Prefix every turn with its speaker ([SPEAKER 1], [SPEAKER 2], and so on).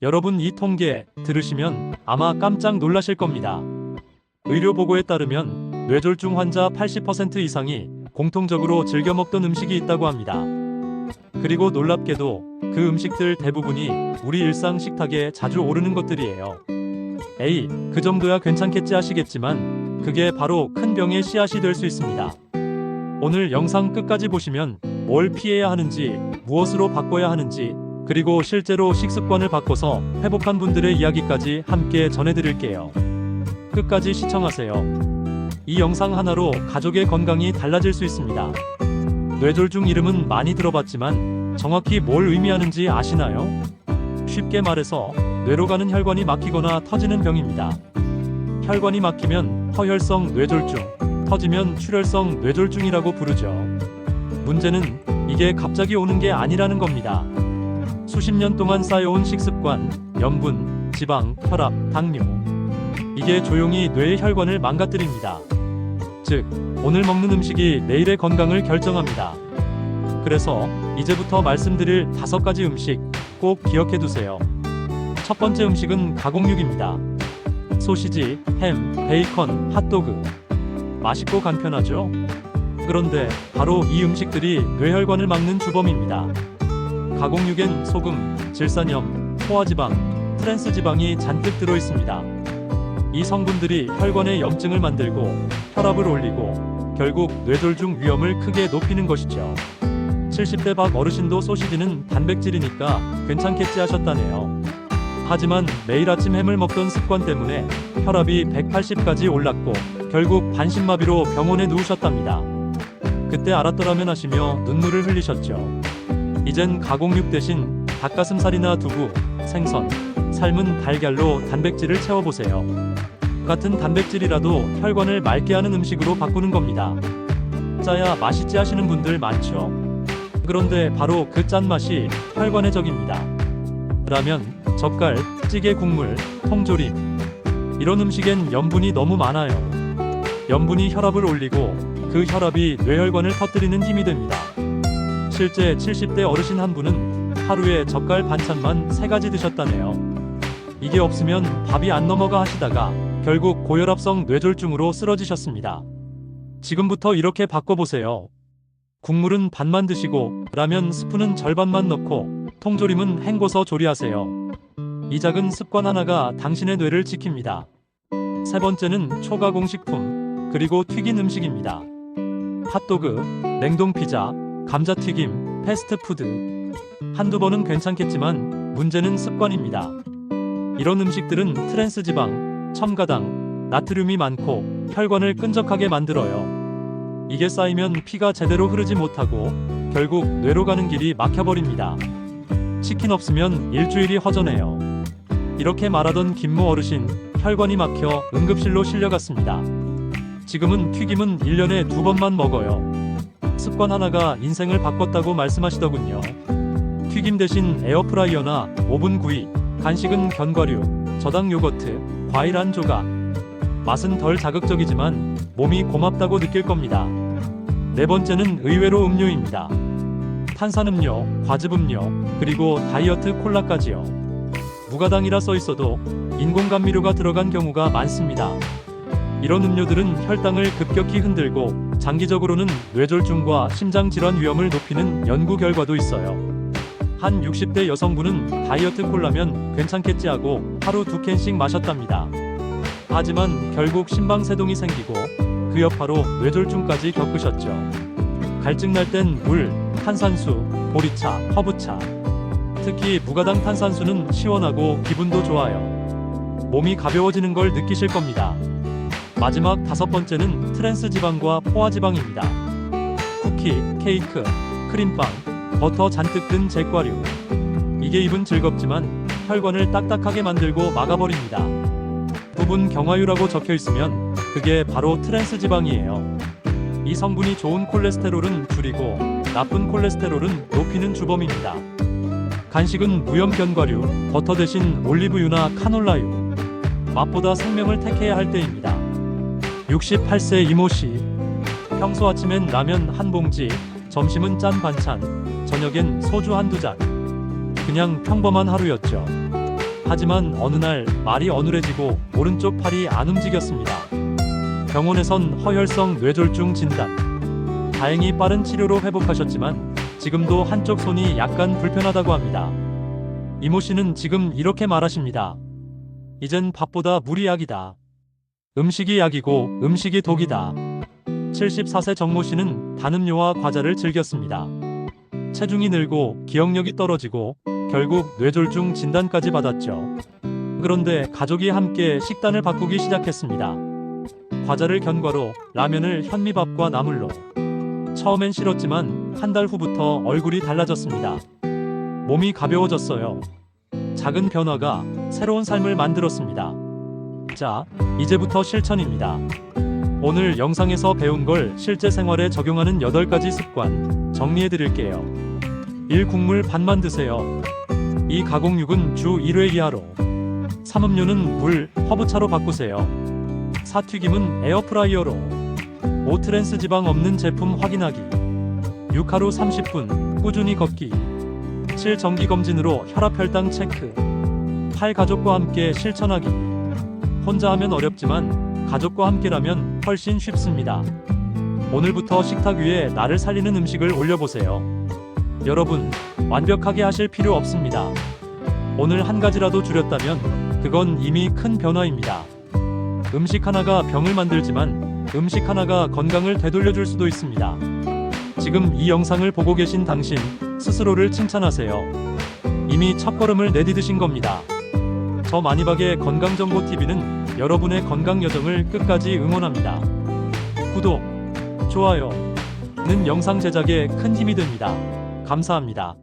[SPEAKER 1] 여러분, 이 통계 들으시면 아마 깜짝 놀라실 겁니다. 의료보고에 따르면 뇌졸중 환자 80% 이상이 공통적으로 즐겨 먹던 음식이 있다고 합니다. 그리고 놀랍게도 그 음식들 대부분이 우리 일상 식탁에 자주 오르는 것들이에요. 에이, 그 정도야 괜찮겠지 하시겠지만 그게 바로 큰 병의 씨앗이 될 수 있습니다. 오늘 영상 끝까지 보시면 뭘 피해야 하는지, 무엇으로 바꿔야 하는지, 그리고 실제로 식습관을 바꿔서 회복한 분들의 이야기까지 함께 전해드릴게요. 끝까지 시청하세요. 이 영상 하나로 가족의 건강이 달라질 수 있습니다. 뇌졸중 이름은 많이 들어봤지만 정확히 뭘 의미하는지 아시나요? 쉽게 말해서 뇌로 가는 혈관이 막히거나 터지는 병입니다. 혈관이 막히면 허혈성 뇌졸중, 터지면 출혈성 뇌졸중이라고 부르죠. 문제는 이게 갑자기 오는 게 아니라는 겁니다. 수십 년 동안 쌓여온 식습관, 염분, 지방, 혈압, 당뇨, 이게 조용히 뇌의 혈관을 망가뜨립니다. 즉, 오늘 먹는 음식이 내일의 건강을 결정합니다. 그래서 이제부터 말씀드릴 5가지 음식 꼭 기억해 두세요. 첫 번째 음식은 가공육입니다. 소시지, 햄, 베이컨, 핫도그. 맛있고 간편하죠? 그런데 바로 이 음식들이 뇌혈관을 막는 주범입니다. 가공육엔 소금, 질산염, 포화지방, 트랜스지방이 잔뜩 들어있습니다. 이 성분들이 혈관에 염증을 만들고 혈압을 올리고 결국 뇌졸중 위험을 크게 높이는 것이죠. 70대 박 어르신도 소시지는 단백질이니까 괜찮겠지 하셨다네요. 하지만 매일 아침 햄을 먹던 습관 때문에 혈압이 180까지 올랐고 결국 반신마비로 병원에 누우셨답니다. 그때 알았더라면 하시며 눈물을 흘리셨죠. 이젠 가공육 대신 닭가슴살이나 두부, 생선, 삶은 달걀로 단백질을 채워보세요. 같은 단백질이라도 혈관을 맑게 하는 음식으로 바꾸는 겁니다. 짜야 맛있지 하시는 분들 많죠. 그런데 바로 그 짠맛이 혈관의 적입니다. 라면, 젓갈, 찌개 국물, 통조림, 이런 음식엔 염분이 너무 많아요. 염분이 혈압을 올리고 그 혈압이 뇌혈관을 터뜨리는 힘이 됩니다. 실제 70대 어르신 한 분은 하루에 젓갈 반찬만 3가지 드셨다네요. 이게 없으면 밥이 안 넘어가 하시다가 결국 고혈압성 뇌졸중으로 쓰러지셨습니다. 지금부터 이렇게 바꿔보세요. 국물은 반만 드시고 라면 스프는 절반만 넣고 통조림은 헹궈서 조리하세요. 이 작은 습관 하나가 당신의 뇌를 지킵니다. 세 번째는 초가공식품, 그리고 튀긴 음식입니다. 핫도그, 냉동 피자, 감자튀김, 패스트푸드. 한두 번은 괜찮겠지만 문제는 습관입니다. 이런 음식들은 트랜스지방, 첨가당, 나트륨이 많고 혈관을 끈적하게 만들어요. 이게 쌓이면 피가 제대로 흐르지 못하고 결국 뇌로 가는 길이 막혀버립니다. 치킨 없으면 일주일이 허전해요. 이렇게 말하던 김모 어르신, 혈관이 막혀 응급실로 실려갔습니다. 지금은 튀김은 1년에 2번만 먹어요. 습관 하나가 인생을 바꿨다고 말씀하시더군요. 튀김 대신 에어프라이어나 오븐 구이, 간식은 견과류, 저당 요거트, 과일 한 조각. 맛은 덜 자극적이지만 몸이 고맙다고 느낄 겁니다. 네 번째는 의외로 음료입니다. 탄산음료, 과즙음료, 그리고 다이어트 콜라까지요. 무가당이라 써있어도 인공감미료가 들어간 경우가 많습니다. 이런 음료들은 혈당을 급격히 흔들고 장기적으로는 뇌졸중과 심장질환 위험을 높이는 연구 결과도 있어요. 한 60대 여성분은 다이어트 콜라면 괜찮겠지 하고 하루 2캔씩 마셨답니다. 하지만 결국 심방세동이 생기고 그 여파로 뇌졸중까지 겪으셨죠. 갈증 날 땐 물, 탄산수, 보리차, 허브차. 특히 무가당 탄산수는 시원하고 기분도 좋아요. 몸이 가벼워지는 걸 느끼실 겁니다. 마지막 5번째는 트랜스지방과 포화지방입니다. 쿠키, 케이크, 크림빵, 버터 잔뜩 든 제과류. 이게 입은 즐겁지만 혈관을 딱딱하게 만들고 막아버립니다. 부분 경화유라고 적혀 있으면 그게 바로 트랜스지방이에요. 이 성분이 좋은 콜레스테롤은 줄이고 나쁜 콜레스테롤은 높이는 주범입니다. 간식은 무염 견과류, 버터 대신 올리브유나 카놀라유. 맛보다 생명을 택해야 할 때입니다. 68세 이모씨. 평소 아침엔 라면 한 봉지, 점심은 짠 반찬, 저녁엔 소주 한두 잔. 그냥 평범한 하루였죠. 하지만 어느 날 말이 어눌해지고 오른쪽 팔이 안 움직였습니다. 병원에선 허혈성 뇌졸중 진단. 다행히 빠른 치료로 회복하셨지만 지금도 한쪽 손이 약간 불편하다고 합니다. 이모 씨는 지금 이렇게 말하십니다. 이젠 밥보다 물이 약이다. 음식이 약이고 음식이 독이다. 74세 정모 씨는 단 음료와 과자를 즐겼습니다. 체중이 늘고 기억력이 떨어지고 결국 뇌졸중 진단까지 받았죠. 그런데 가족이 함께 식단을 바꾸기 시작했습니다. 과자를 견과로, 라면을 현미밥과 나물로. 처음엔 싫었지만 한 달 후부터 얼굴이 달라졌습니다. 몸이 가벼워졌어요. 작은 변화가 새로운 삶을 만들었습니다. 자, 이제부터 실천입니다. 오늘 영상에서 배운 걸 실제 생활에 적용하는 8가지 습관 정리해 드릴게요. 1. 국물 반만 드세요. 2. 가공육은 주 1회 이하로. 3. 음료는 물, 허브차로 바꾸세요. 4. 튀김은 에어프라이어로. 5. 트랜스 지방 없는 제품 확인하기. 6. 하루 30분 꾸준히 걷기. 7. 정기검진으로 혈압 혈당 체크. 8. 가족과 함께 실천하기. 혼자 하면 어렵지만 가족과 함께라면 훨씬 쉽습니다. 오늘부터 식탁 위에 나를 살리는 음식을 올려보세요. 여러분, 완벽하게 하실 필요 없습니다. 오늘 한 가지라도 줄였다면 그건 이미 큰 변화입니다. 음식 하나가 병을 만들지만 음식 하나가 건강을 되돌려줄 수도 있습니다. 지금 이 영상을 보고 계신 당신 스스로를 칭찬하세요. 이미 첫걸음을 내디디신 겁니다. 저 마니박의 건강정보TV는 여러분의 건강 여정을 끝까지 응원합니다. 구독, 좋아요는 영상 제작에 큰 힘이 됩니다. 감사합니다.